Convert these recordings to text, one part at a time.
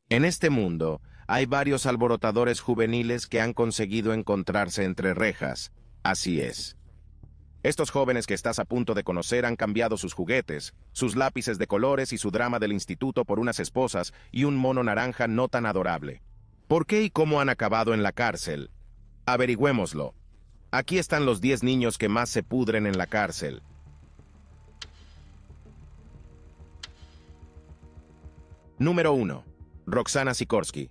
En este mundo, hay varios alborotadores juveniles que han conseguido encontrarse entre rejas. Así es. Estos jóvenes que estás a punto de conocer han cambiado sus juguetes, sus lápices de colores y su drama del instituto por unas esposas y un mono naranja no tan adorable. ¿Por qué y cómo han acabado en la cárcel? Averigüémoslo. Aquí están los 10 niños que más se pudren en la cárcel. Número 1. Roxana Sikorsky.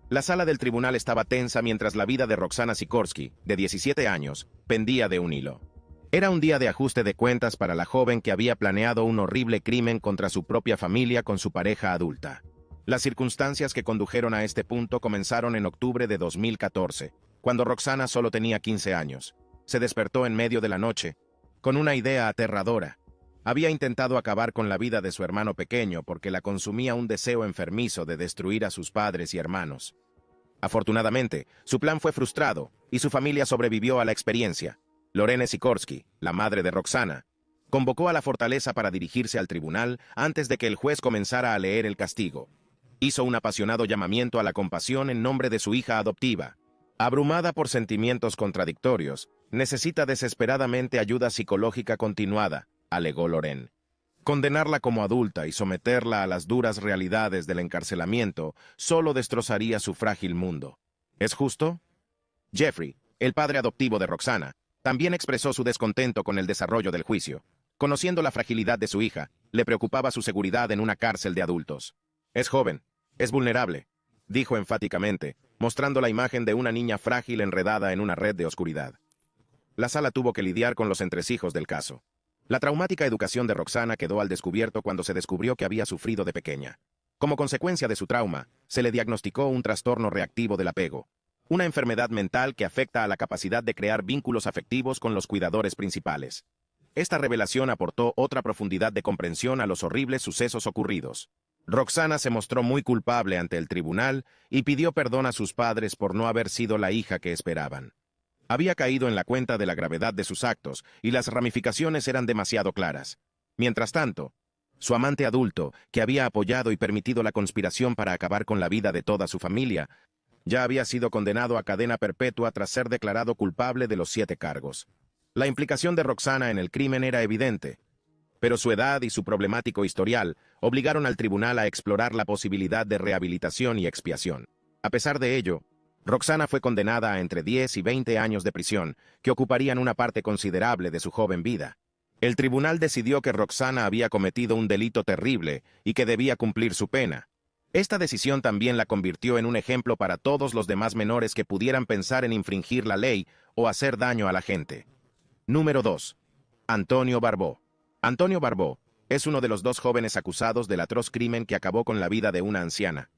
La sala del tribunal estaba tensa mientras la vida de Roxana Sikorsky, de 17 años, pendía de un hilo. Era un día de ajuste de cuentas para la joven que había planeado un horrible crimen contra su propia familia con su pareja adulta. Las circunstancias que condujeron a este punto comenzaron en octubre de 2014, cuando Roxana solo tenía 15 años. Se despertó en medio de la noche, con una idea aterradora. Había intentado acabar con la vida de su hermano pequeño porque la consumía un deseo enfermizo de destruir a sus padres y hermanos. Afortunadamente, su plan fue frustrado y su familia sobrevivió a la experiencia. Lorene Sikorsky, la madre de Roxana, convocó a la fortaleza para dirigirse al tribunal antes de que el juez comenzara a leer el castigo. Hizo un apasionado llamamiento a la compasión en nombre de su hija adoptiva. Abrumada por sentimientos contradictorios, necesita desesperadamente ayuda psicológica continuada, alegó Lorene. Condenarla como adulta y someterla a las duras realidades del encarcelamiento solo destrozaría su frágil mundo. ¿Es justo? Jeffrey, el padre adoptivo de Roxana, también expresó su descontento con el desarrollo del juicio. Conociendo la fragilidad de su hija, le preocupaba su seguridad en una cárcel de adultos. Es joven, es vulnerable, dijo enfáticamente, mostrando la imagen de una niña frágil enredada en una red de oscuridad. La sala tuvo que lidiar con los entresijos del caso. La traumática educación de Roxana quedó al descubierto cuando se descubrió que había sufrido de pequeña. Como consecuencia de su trauma, se le diagnosticó un trastorno reactivo del apego, una enfermedad mental que afecta a la capacidad de crear vínculos afectivos con los cuidadores principales. Esta revelación aportó otra profundidad de comprensión a los horribles sucesos ocurridos. Roxana se mostró muy culpable ante el tribunal y pidió perdón a sus padres por no haber sido la hija que esperaban. Había caído en la cuenta de la gravedad de sus actos y las ramificaciones eran demasiado claras. Mientras tanto, su amante adulto, que había apoyado y permitido la conspiración para acabar con la vida de toda su familia, ya había sido condenado a cadena perpetua tras ser declarado culpable de los 7 cargos. La implicación de Roxana en el crimen era evidente, pero su edad y su problemático historial obligaron al tribunal a explorar la posibilidad de rehabilitación y expiación. A pesar de ello, Roxana fue condenada a entre 10 y 20 años de prisión, que ocuparían una parte considerable de su joven vida. El tribunal decidió que Roxana había cometido un delito terrible y que debía cumplir su pena. Esta decisión también la convirtió en un ejemplo para todos los demás menores que pudieran pensar en infringir la ley o hacer daño a la gente. Número 2. Antonio Barbó. Antonio Barbó es uno de los 2 jóvenes acusados del atroz crimen que acabó con la vida de una anciana.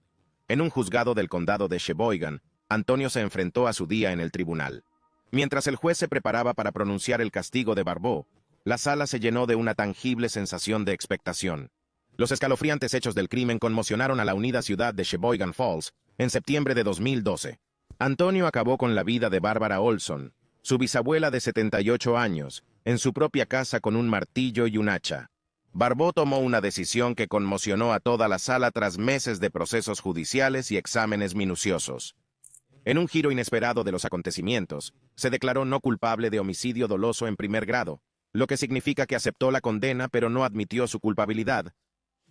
En un juzgado del condado de Sheboygan, Antonio se enfrentó a su día en el tribunal. Mientras el juez se preparaba para pronunciar el castigo de Barbó, la sala se llenó de una tangible sensación de expectación. Los escalofriantes hechos del crimen conmocionaron a la unida ciudad de Sheboygan Falls en septiembre de 2012. Antonio acabó con la vida de Barbara Olson, su bisabuela de 78 años, en su propia casa con un martillo y un hacha. Barbó tomó una decisión que conmocionó a toda la sala tras meses de procesos judiciales y exámenes minuciosos. En un giro inesperado de los acontecimientos, se declaró no culpable de homicidio doloso en primer grado, lo que significa que aceptó la condena pero no admitió su culpabilidad,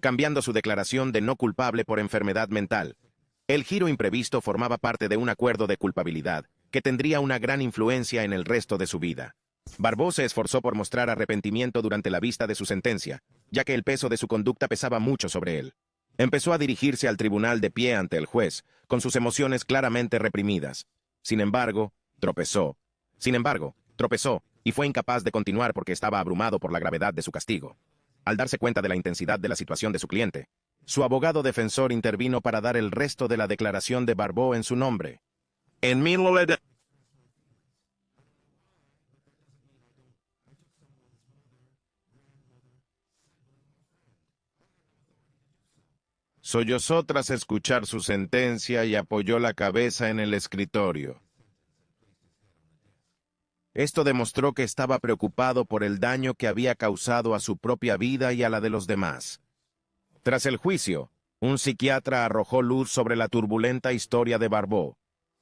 cambiando su declaración de no culpable por enfermedad mental. El giro imprevisto formaba parte de un acuerdo de culpabilidad que tendría una gran influencia en el resto de su vida. Barbó se esforzó por mostrar arrepentimiento durante la vista de su sentencia, ya que el peso de su conducta pesaba mucho sobre él. Empezó a dirigirse al tribunal de pie ante el juez, con sus emociones claramente reprimidas. Sin embargo, tropezó, y fue incapaz de continuar porque estaba abrumado por la gravedad de su castigo. Al darse cuenta de la intensidad de la situación de su cliente, su abogado defensor intervino para dar el resto de la declaración de Barbó en su nombre. En 1900. Sollozó tras escuchar su sentencia y apoyó la cabeza en el escritorio. Esto demostró que estaba preocupado por el daño que había causado a su propia vida y a la de los demás. Tras el juicio, Un psiquiatra arrojó luz sobre la turbulenta historia de Barbeau,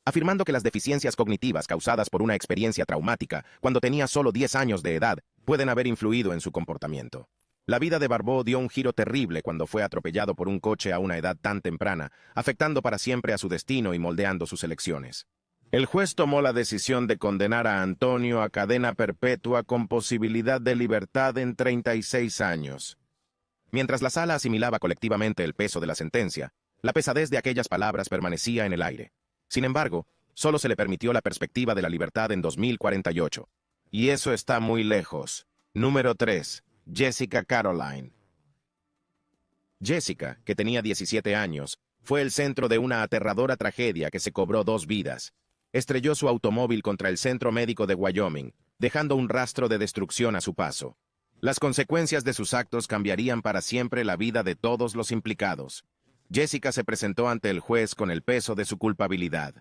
afirmando que las deficiencias cognitivas causadas por una experiencia traumática cuando tenía solo 10 años de edad pueden haber influido en su comportamiento. La vida de Barbeau dio un giro terrible cuando fue atropellado por un coche a una edad tan temprana, afectando para siempre a su destino y moldeando sus elecciones. El juez tomó la decisión de condenar a Antonio a cadena perpetua con posibilidad de libertad en 36 años. Mientras la sala asimilaba colectivamente el peso de la sentencia, la pesadez de aquellas palabras permanecía en el aire. Sin embargo, solo se le permitió la perspectiva de la libertad en 2048. Y eso está muy lejos. Número 3. Jessica Caroline. Jessica, que tenía 17 años, fue el centro de una aterradora tragedia que se cobró 2 vidas. Estrelló su automóvil contra el centro médico de Wyoming, dejando un rastro de destrucción a su paso. Las consecuencias de sus actos cambiarían para siempre la vida de todos los implicados. Jessica se presentó ante el juez con el peso de su culpabilidad.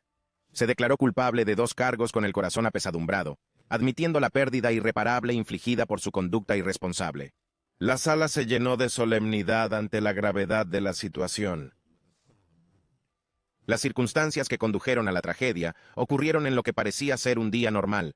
Se declaró culpable de 2 cargos con el corazón apesadumbrado, admitiendo la pérdida irreparable infligida por su conducta irresponsable. La sala se llenó de solemnidad ante la gravedad de la situación. Las circunstancias que condujeron a la tragedia ocurrieron en lo que parecía ser un día normal.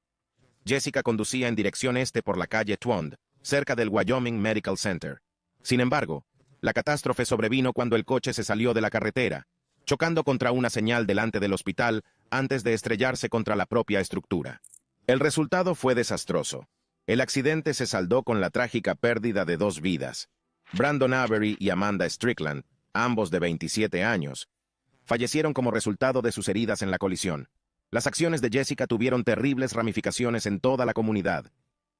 Jessica conducía en dirección este por la calle Twond, cerca del Wyoming Medical Center. Sin embargo, la catástrofe sobrevino cuando el coche se salió de la carretera, chocando contra una señal delante del hospital antes de estrellarse contra la propia estructura. El resultado fue desastroso. El accidente se saldó con la trágica pérdida de 2 vidas. Brandon Avery y Amanda Strickland, ambos de 27 años, fallecieron como resultado de sus heridas en la colisión. Las acciones de Jessica tuvieron terribles ramificaciones en toda la comunidad,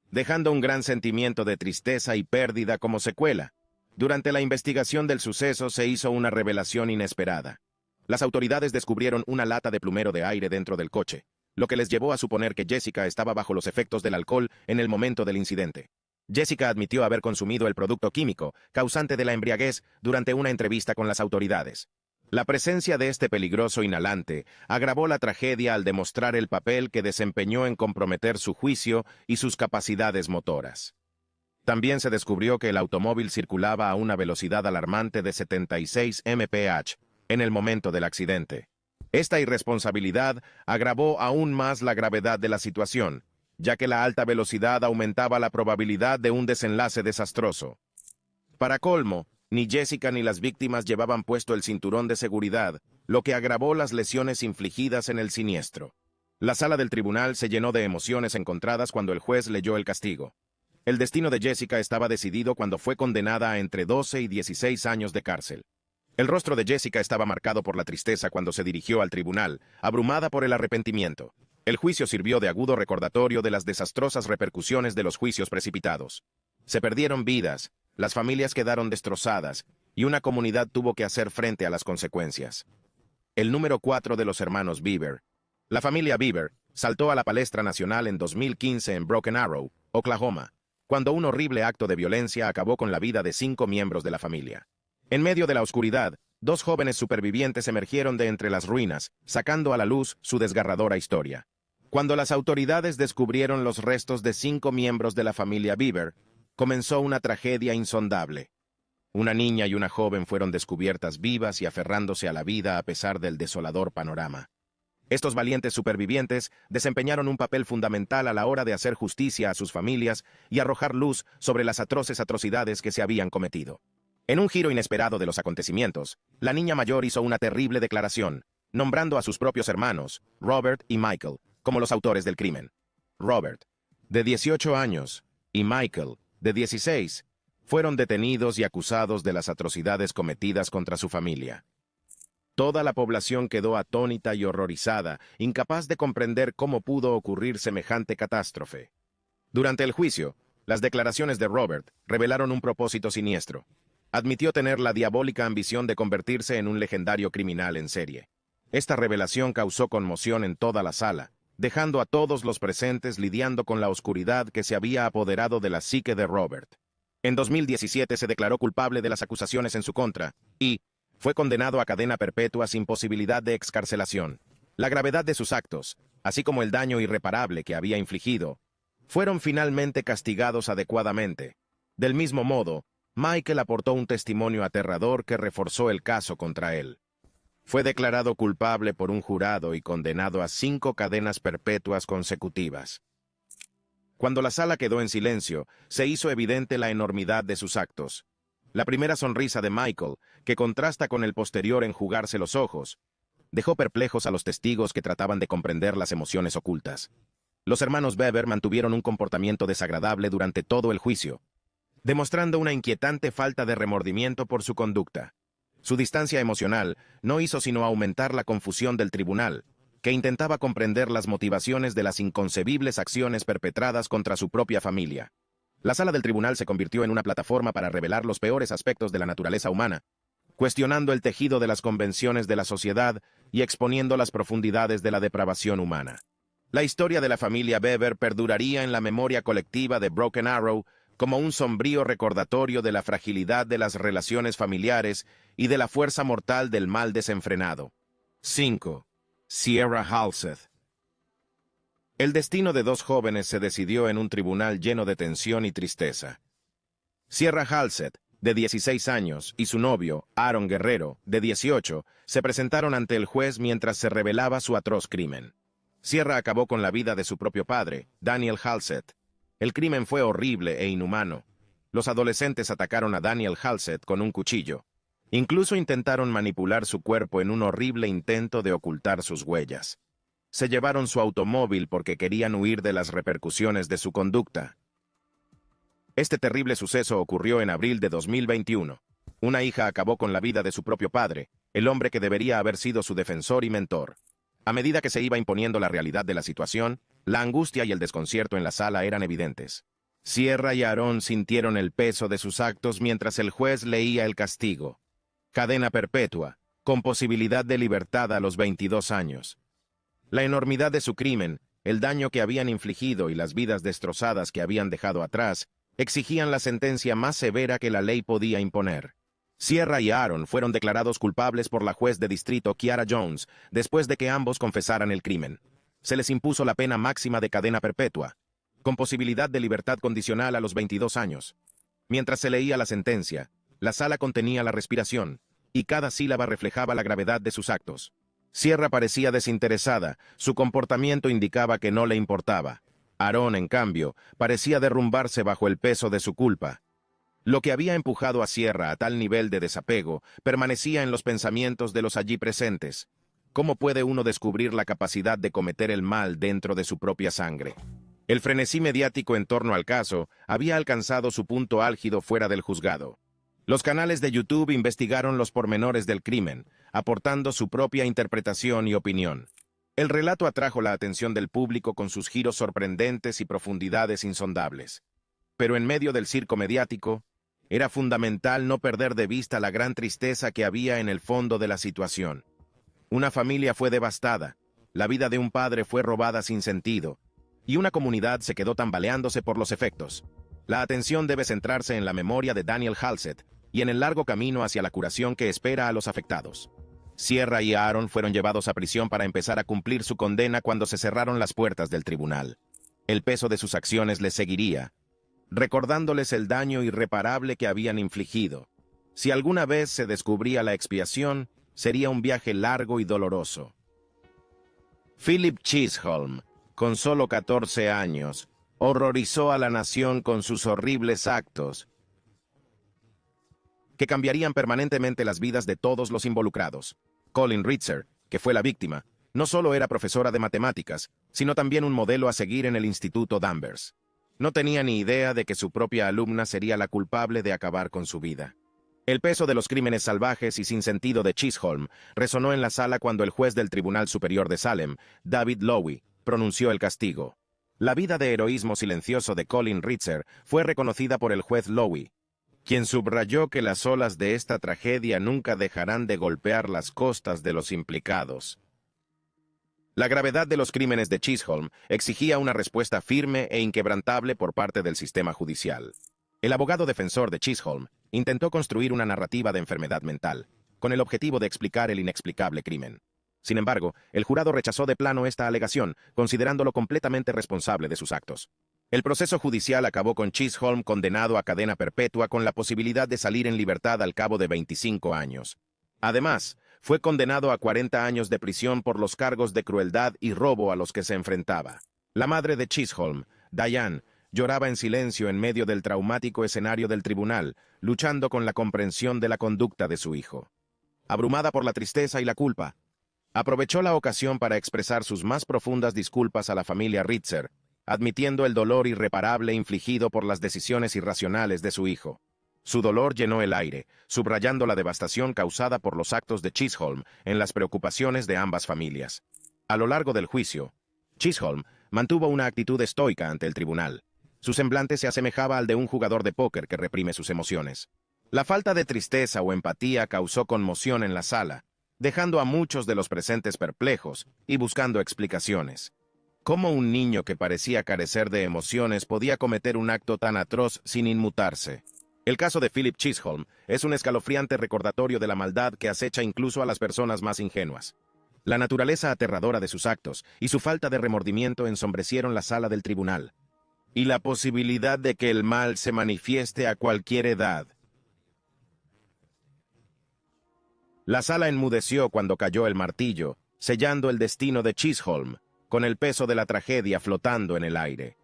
dejando un gran sentimiento de tristeza y pérdida como secuela. Durante la investigación del suceso se hizo una revelación inesperada. Las autoridades descubrieron una lata de plumero de aire dentro del coche, lo que les llevó a suponer que Jessica estaba bajo los efectos del alcohol en el momento del incidente. Jessica admitió haber consumido el producto químico causante de la embriaguez durante una entrevista con las autoridades. La presencia de este peligroso inhalante agravó la tragedia al demostrar el papel que desempeñó en comprometer su juicio y sus capacidades motoras. También se descubrió que el automóvil circulaba a una velocidad alarmante de 76 mph en el momento del accidente. Esta irresponsabilidad agravó aún más la gravedad de la situación, ya que la alta velocidad aumentaba la probabilidad de un desenlace desastroso. Para colmo, ni Jessica ni las víctimas llevaban puesto el cinturón de seguridad, lo que agravó las lesiones infligidas en el siniestro. La sala del tribunal se llenó de emociones encontradas cuando el juez leyó el castigo. El destino de Jessica estaba decidido cuando fue condenada a entre 12 y 16 años de cárcel. El rostro de Jessica estaba marcado por la tristeza cuando se dirigió al tribunal, abrumada por el arrepentimiento. El juicio sirvió de agudo recordatorio de las desastrosas repercusiones de los juicios precipitados. Se perdieron vidas, las familias quedaron destrozadas, y una comunidad tuvo que hacer frente a las consecuencias. El número 4 de los hermanos Bieber. La familia Bieber saltó a la palestra nacional en 2015 en Broken Arrow, Oklahoma, cuando un horrible acto de violencia acabó con la vida de 5 miembros de la familia. En medio de la oscuridad, 2 jóvenes supervivientes emergieron de entre las ruinas, sacando a la luz su desgarradora historia. Cuando las autoridades descubrieron los restos de 5 miembros de la familia Bieber, comenzó una tragedia insondable. Una niña y una joven fueron descubiertas vivas y aferrándose a la vida a pesar del desolador panorama. Estos valientes supervivientes desempeñaron un papel fundamental a la hora de hacer justicia a sus familias y arrojar luz sobre las atroces atrocidades que se habían cometido. En un giro inesperado de los acontecimientos, la niña mayor hizo una terrible declaración, nombrando a sus propios hermanos, Robert y Michael, como los autores del crimen. Robert, de 18 años, y Michael, de 16, fueron detenidos y acusados de las atrocidades cometidas contra su familia. Toda la población quedó atónita y horrorizada, incapaz de comprender cómo pudo ocurrir semejante catástrofe. Durante el juicio, las declaraciones de Robert revelaron un propósito siniestro. Admitió tener la diabólica ambición de convertirse en un legendario criminal en serie. Esta revelación causó conmoción en toda la sala, dejando a todos los presentes lidiando con la oscuridad que se había apoderado de la psique de Robert. En 2017 se declaró culpable de las acusaciones en su contra y fue condenado a cadena perpetua sin posibilidad de excarcelación. La gravedad de sus actos, así como el daño irreparable que había infligido, fueron finalmente castigados adecuadamente. Del mismo modo, Michael aportó un testimonio aterrador que reforzó el caso contra él. Fue declarado culpable por un jurado y condenado a 5 cadenas perpetuas consecutivas. Cuando la sala quedó en silencio, se hizo evidente la enormidad de sus actos. La primera sonrisa de Michael, que contrasta con el posterior enjugarse los ojos, dejó perplejos a los testigos que trataban de comprender las emociones ocultas. Los hermanos Weber mantuvieron un comportamiento desagradable durante todo el juicio, demostrando una inquietante falta de remordimiento por su conducta. Su distancia emocional no hizo sino aumentar la confusión del tribunal, que intentaba comprender las motivaciones de las inconcebibles acciones perpetradas contra su propia familia. La sala del tribunal se convirtió en una plataforma para revelar los peores aspectos de la naturaleza humana, cuestionando el tejido de las convenciones de la sociedad y exponiendo las profundidades de la depravación humana. La historia de la familia Weber perduraría en la memoria colectiva de Broken Arrow como un sombrío recordatorio de la fragilidad de las relaciones familiares y de la fuerza mortal del mal desenfrenado. 5. Sierra Halseth. El destino de 2 jóvenes se decidió en un tribunal lleno de tensión y tristeza. Sierra Halseth, de 16 años, y su novio, Aaron Guerrero, de 18, se presentaron ante el juez mientras se revelaba su atroz crimen. Sierra acabó con la vida de su propio padre, Daniel Halseth. El crimen fue horrible e inhumano. Los adolescentes atacaron a Daniel Halseth con un cuchillo. Incluso intentaron manipular su cuerpo en un horrible intento de ocultar sus huellas. Se llevaron su automóvil porque querían huir de las repercusiones de su conducta. Este terrible suceso ocurrió en abril de 2021. Una hija acabó con la vida de su propio padre, el hombre que debería haber sido su defensor y mentor. A medida que se iba imponiendo la realidad de la situación, la angustia y el desconcierto en la sala eran evidentes. Sierra y Aaron sintieron el peso de sus actos mientras el juez leía el castigo. Cadena perpetua, con posibilidad de libertad a los 22 años. La enormidad de su crimen, el daño que habían infligido y las vidas destrozadas que habían dejado atrás, exigían la sentencia más severa que la ley podía imponer. Sierra y Aaron fueron declarados culpables por la juez de distrito Kiara Jones después de que ambos confesaran el crimen. Se les impuso la pena máxima de cadena perpetua, con posibilidad de libertad condicional a los 22 años. Mientras se leía la sentencia, la sala contenía la respiración, y cada sílaba reflejaba la gravedad de sus actos. Sierra parecía desinteresada, su comportamiento indicaba que no le importaba. Aaron, en cambio, parecía derrumbarse bajo el peso de su culpa. Lo que había empujado a Sierra a tal nivel de desapego permanecía en los pensamientos de los allí presentes. ¿Cómo puede uno descubrir la capacidad de cometer el mal dentro de su propia sangre? El frenesí mediático en torno al caso había alcanzado su punto álgido fuera del juzgado. Los canales de YouTube investigaron los pormenores del crimen, aportando su propia interpretación y opinión. El relato atrajo la atención del público con sus giros sorprendentes y profundidades insondables. Pero en medio del circo mediático, era fundamental no perder de vista la gran tristeza que había en el fondo de la situación. Una familia fue devastada, la vida de un padre fue robada sin sentido, y una comunidad se quedó tambaleándose por los efectos. La atención debe centrarse en la memoria de Daniel Halseth y en el largo camino hacia la curación que espera a los afectados. Sierra y Aaron fueron llevados a prisión para empezar a cumplir su condena cuando se cerraron las puertas del tribunal. El peso de sus acciones les seguiría, recordándoles el daño irreparable que habían infligido. Si alguna vez se descubría la expiación, sería un viaje largo y doloroso. Philip Chisholm, con solo 14 años, horrorizó a la nación con sus horribles actos, que cambiarían permanentemente las vidas de todos los involucrados. Colin Ritzer, que fue la víctima, no solo era profesora de matemáticas, sino también un modelo a seguir en el Instituto Danvers. No tenía ni idea de que su propia alumna sería la culpable de acabar con su vida. El peso de los crímenes salvajes y sin sentido de Chisholm resonó en la sala cuando el juez del Tribunal Superior de Salem, David Lowy, pronunció el castigo. La vida de heroísmo silencioso de Colin Ritzer fue reconocida por el juez Lowy, quien subrayó que las olas de esta tragedia nunca dejarán de golpear las costas de los implicados. La gravedad de los crímenes de Chisholm exigía una respuesta firme e inquebrantable por parte del sistema judicial. El abogado defensor de Chisholm intentó construir una narrativa de enfermedad mental, con el objetivo de explicar el inexplicable crimen. Sin embargo, el jurado rechazó de plano esta alegación, considerándolo completamente responsable de sus actos. El proceso judicial acabó con Chisholm condenado a cadena perpetua con la posibilidad de salir en libertad al cabo de 25 años. Además, fue condenado a 40 años de prisión por los cargos de crueldad y robo a los que se enfrentaba. La madre de Chisholm, Diane, lloraba en silencio en medio del traumático escenario del tribunal, luchando con la comprensión de la conducta de su hijo. Abrumada por la tristeza y la culpa, aprovechó la ocasión para expresar sus más profundas disculpas a la familia Ritzer, admitiendo el dolor irreparable infligido por las decisiones irracionales de su hijo. Su dolor llenó el aire, subrayando la devastación causada por los actos de Chisholm en las preocupaciones de ambas familias. A lo largo del juicio, Chisholm mantuvo una actitud estoica ante el tribunal. Su semblante se asemejaba al de un jugador de póker que reprime sus emociones. La falta de tristeza o empatía causó conmoción en la sala, dejando a muchos de los presentes perplejos y buscando explicaciones. ¿Cómo un niño que parecía carecer de emociones podía cometer un acto tan atroz sin inmutarse? El caso de Philip Chisholm es un escalofriante recordatorio de la maldad que acecha incluso a las personas más ingenuas. La naturaleza aterradora de sus actos y su falta de remordimiento ensombrecieron la sala del tribunal. Y la posibilidad de que el mal se manifieste a cualquier edad. La sala enmudeció cuando cayó el martillo, sellando el destino de Chisholm, con el peso de la tragedia flotando en el aire.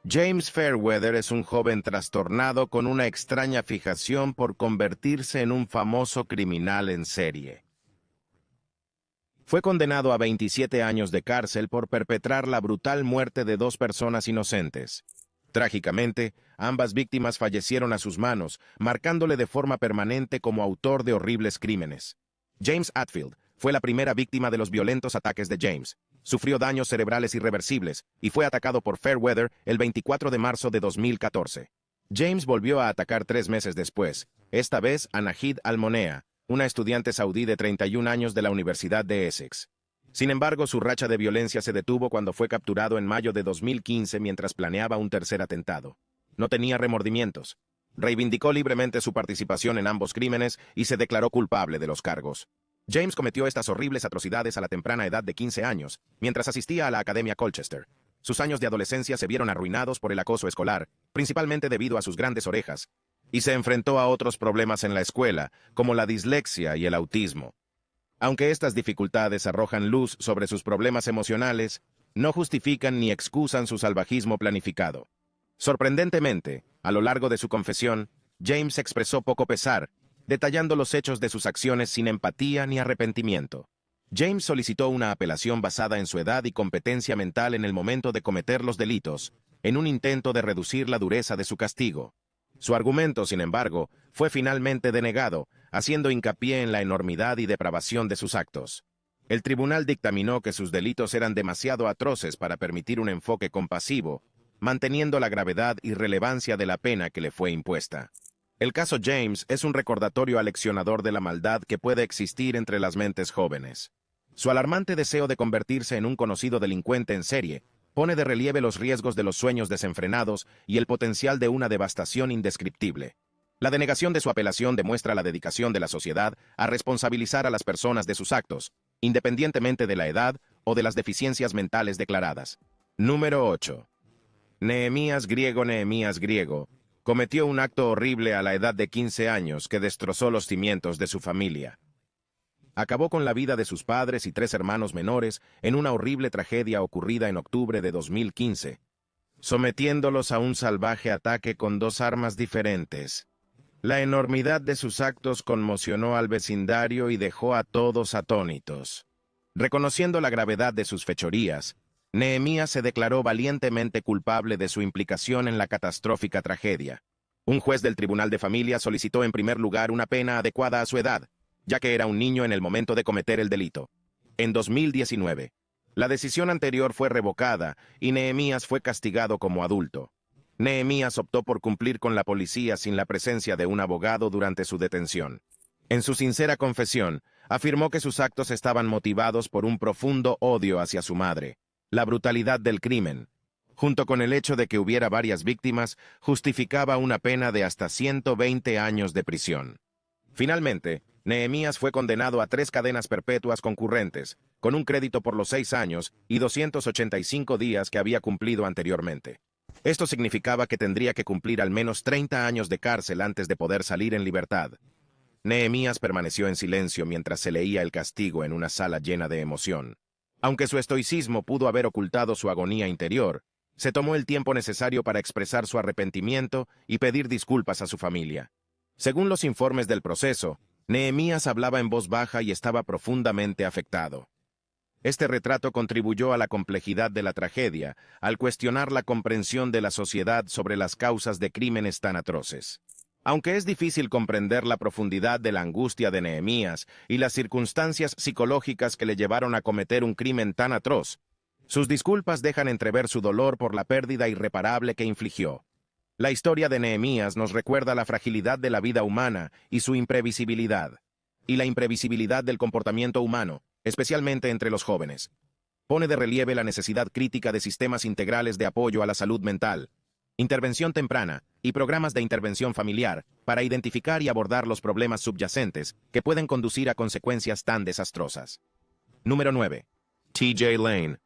James Fairweather es un joven trastornado con una extraña fijación por convertirse en un famoso criminal en serie. Fue condenado a 27 años de cárcel por perpetrar la brutal muerte de 2 personas inocentes. Trágicamente, ambas víctimas fallecieron a sus manos, marcándole de forma permanente como autor de horribles crímenes. James Atfield fue la primera víctima de los violentos ataques de James. Sufrió daños cerebrales irreversibles y fue atacado por Fairweather el 24 de marzo de 2014. James volvió a atacar 3 meses después, esta vez a Nahid Al-Monea, una estudiante saudí de 31 años de la Universidad de Essex. Sin embargo, su racha de violencia se detuvo cuando fue capturado en mayo de 2015 mientras planeaba un tercer atentado. No tenía remordimientos. Reivindicó libremente su participación en ambos crímenes y se declaró culpable de los cargos. James cometió estas horribles atrocidades a la temprana edad de 15 años, mientras asistía a la Academia Colchester. Sus años de adolescencia se vieron arruinados por el acoso escolar, principalmente debido a sus grandes orejas, y se enfrentó a otros problemas en la escuela, como la dislexia y el autismo. Aunque estas dificultades arrojan luz sobre sus problemas emocionales, no justifican ni excusan su salvajismo planificado. Sorprendentemente, a lo largo de su confesión, James expresó poco pesar, detallando los hechos de sus acciones sin empatía ni arrepentimiento. James solicitó una apelación basada en su edad y competencia mental en el momento de cometer los delitos, en un intento de reducir la dureza de su castigo. Su argumento, sin embargo, fue finalmente denegado, haciendo hincapié en la enormidad y depravación de sus actos. El tribunal dictaminó que sus delitos eran demasiado atroces para permitir un enfoque compasivo, manteniendo la gravedad y relevancia de la pena que le fue impuesta. El caso James es un recordatorio aleccionador de la maldad que puede existir entre las mentes jóvenes. Su alarmante deseo de convertirse en un conocido delincuente en serie pone de relieve los riesgos de los sueños desenfrenados y el potencial de una devastación indescriptible. La denegación de su apelación demuestra la dedicación de la sociedad a responsabilizar a las personas de sus actos, independientemente de la edad o de las deficiencias mentales declaradas. Número 8. Nehemías Griego cometió un acto horrible a la edad de 15 años que destrozó los cimientos de su familia. Acabó con la vida de sus padres y 3 hermanos menores en una horrible tragedia ocurrida en octubre de 2015, sometiéndolos a un salvaje ataque con 2 armas diferentes. La enormidad de sus actos conmocionó al vecindario y dejó a todos atónitos. Reconociendo la gravedad de sus fechorías, Nehemías se declaró valientemente culpable de su implicación en la catastrófica tragedia. Un juez del Tribunal de Familia solicitó en primer lugar una pena adecuada a su edad, ya que era un niño en el momento de cometer el delito. En 2019, la decisión anterior fue revocada y Nehemías fue castigado como adulto. Nehemías optó por cumplir con la policía sin la presencia de un abogado durante su detención. En su sincera confesión, afirmó que sus actos estaban motivados por un profundo odio hacia su madre. La brutalidad del crimen, junto con el hecho de que hubiera varias víctimas, justificaba una pena de hasta 120 años de prisión. Finalmente, Nehemías fue condenado a 3 cadenas perpetuas concurrentes, con un crédito por los 6 años y 285 días que había cumplido anteriormente. Esto significaba que tendría que cumplir al menos 30 años de cárcel antes de poder salir en libertad. Nehemías permaneció en silencio mientras se leía el castigo en una sala llena de emoción. Aunque su estoicismo pudo haber ocultado su agonía interior, se tomó el tiempo necesario para expresar su arrepentimiento y pedir disculpas a su familia. Según los informes del proceso, Nehemías hablaba en voz baja y estaba profundamente afectado. Este retrato contribuyó a la complejidad de la tragedia, al cuestionar la comprensión de la sociedad sobre las causas de crímenes tan atroces. Aunque es difícil comprender la profundidad de la angustia de Nehemías y las circunstancias psicológicas que le llevaron a cometer un crimen tan atroz, sus disculpas dejan entrever su dolor por la pérdida irreparable que infligió. La historia de Nehemías nos recuerda la fragilidad de la vida humana y su imprevisibilidad, y la imprevisibilidad del comportamiento humano, especialmente entre los jóvenes. Pone de relieve la necesidad crítica de sistemas integrales de apoyo a la salud mental, intervención temprana y programas de intervención familiar para identificar y abordar los problemas subyacentes que pueden conducir a consecuencias tan desastrosas. Número 9. T.J. Lane.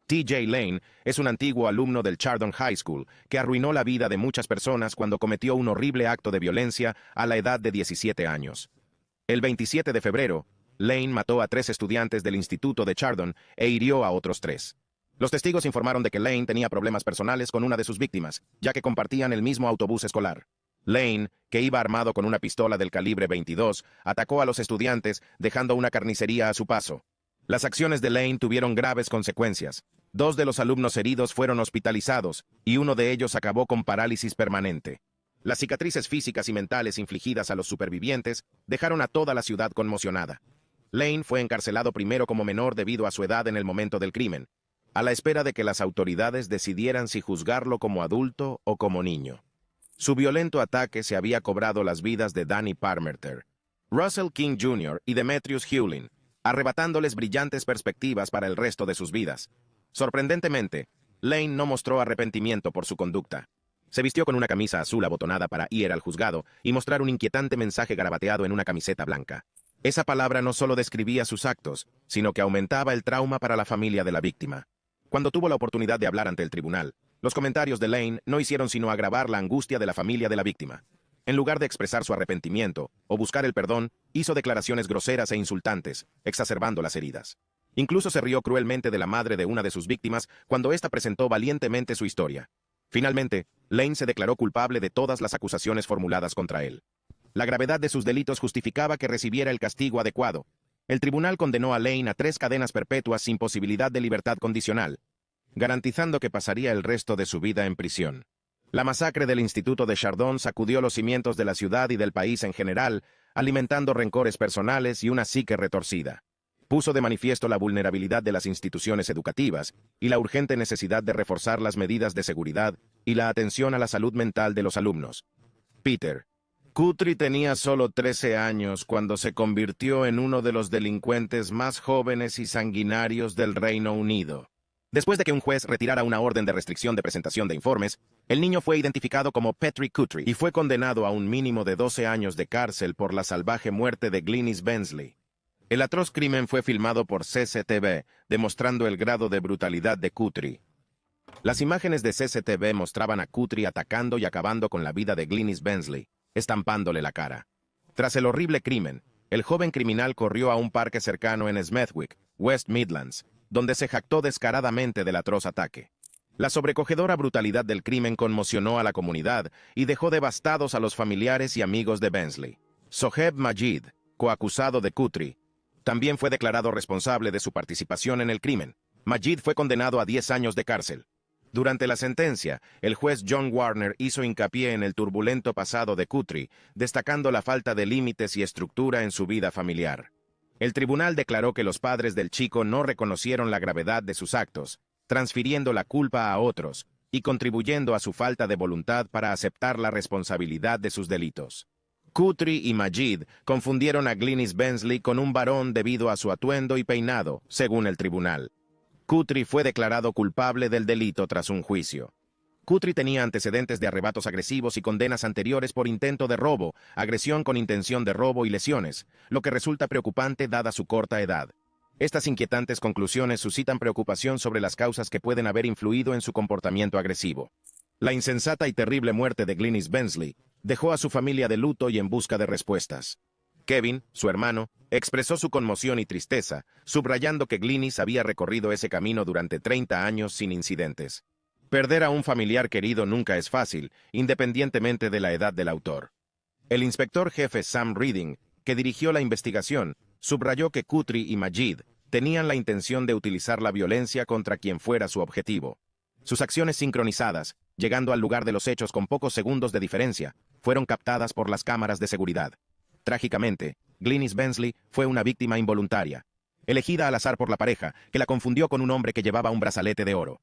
T.J. Lane es un antiguo alumno del Chardon High School que arruinó la vida de muchas personas cuando cometió un horrible acto de violencia a la edad de 17 años. El 27 de febrero, Lane mató a 3 estudiantes del instituto de Chardon e hirió a otros 3. Los testigos informaron de que Lane tenía problemas personales con una de sus víctimas, ya que compartían el mismo autobús escolar. Lane, que iba armado con una pistola del calibre 22, atacó a los estudiantes, dejando una carnicería a su paso. Las acciones de Lane tuvieron graves consecuencias. 2 de los alumnos heridos fueron hospitalizados, y uno de ellos acabó con parálisis permanente. Las cicatrices físicas y mentales infligidas a los supervivientes dejaron a toda la ciudad conmocionada. Lane fue encarcelado primero como menor debido a su edad en el momento del crimen, a la espera de que las autoridades decidieran si juzgarlo como adulto o como niño. Su violento ataque se había cobrado las vidas de Danny Parmenter, Russell King Jr. y Demetrius Hewlin, arrebatándoles brillantes perspectivas para el resto de sus vidas. Sorprendentemente, Lane no mostró arrepentimiento por su conducta. Se vistió con una camisa azul abotonada para ir al juzgado y mostrar un inquietante mensaje garabateado en una camiseta blanca. Esa palabra no solo describía sus actos, sino que aumentaba el trauma para la familia de la víctima. Cuando tuvo la oportunidad de hablar ante el tribunal, los comentarios de Lane no hicieron sino agravar la angustia de la familia de la víctima. En lugar de expresar su arrepentimiento o buscar el perdón, hizo declaraciones groseras e insultantes, exacerbando las heridas. Incluso se rió cruelmente de la madre de una de sus víctimas cuando ésta presentó valientemente su historia. Finalmente, Lane se declaró culpable de todas las acusaciones formuladas contra él. La gravedad de sus delitos justificaba que recibiera el castigo adecuado. El tribunal condenó a Lane a 3 cadenas perpetuas sin posibilidad de libertad condicional, garantizando que pasaría el resto de su vida en prisión. La masacre del Instituto de Chardon sacudió los cimientos de la ciudad y del país en general, alimentando rencores personales y una psique retorcida. Puso de manifiesto la vulnerabilidad de las instituciones educativas y la urgente necesidad de reforzar las medidas de seguridad y la atención a la salud mental de los alumnos. Peter Guthrie tenía solo 13 años cuando se convirtió en uno de los delincuentes más jóvenes y sanguinarios del Reino Unido. Después de que un juez retirara una orden de restricción de presentación de informes, el niño fue identificado como Patrick Guthrie y fue condenado a un mínimo de 12 años de cárcel por la salvaje muerte de Glynis Bensley. El atroz crimen fue filmado por CCTV, demostrando el grado de brutalidad de Guthrie. Las imágenes de CCTV mostraban a Guthrie atacando y acabando con la vida de Glynis Bensley, estampándole la cara. Tras el horrible crimen, el joven criminal corrió a un parque cercano en Smethwick, West Midlands, donde se jactó descaradamente del atroz ataque. La sobrecogedora brutalidad del crimen conmocionó a la comunidad y dejó devastados a los familiares y amigos de Bensley. Soheb Majid, coacusado de Guthrie, también fue declarado responsable de su participación en el crimen. Majid fue condenado a 10 años de cárcel. Durante la sentencia, el juez John Warner hizo hincapié en el turbulento pasado de Guthrie, destacando la falta de límites y estructura en su vida familiar. El tribunal declaró que los padres del chico no reconocieron la gravedad de sus actos, transfiriendo la culpa a otros y contribuyendo a su falta de voluntad para aceptar la responsabilidad de sus delitos. Guthrie y Majid confundieron a Glynis Bensley con un varón debido a su atuendo y peinado, según el tribunal. Guthrie fue declarado culpable del delito tras un juicio. Kutri tenía antecedentes de arrebatos agresivos y condenas anteriores por intento de robo, agresión con intención de robo y lesiones, lo que resulta preocupante dada su corta edad. Estas inquietantes conclusiones suscitan preocupación sobre las causas que pueden haber influido en su comportamiento agresivo. La insensata y terrible muerte de Glynis Bensley dejó a su familia de luto y en busca de respuestas. Kevin, su hermano, expresó su conmoción y tristeza, subrayando que Glynis había recorrido ese camino durante 30 años sin incidentes. Perder a un familiar querido nunca es fácil, independientemente de la edad del autor. El inspector jefe Sam Reading, que dirigió la investigación, subrayó que Kutri y Majid tenían la intención de utilizar la violencia contra quien fuera su objetivo. Sus acciones sincronizadas, llegando al lugar de los hechos con pocos segundos de diferencia, fueron captadas por las cámaras de seguridad. Trágicamente, Glynis Bensley fue una víctima involuntaria, elegida al azar por la pareja, que la confundió con un hombre que llevaba un brazalete de oro.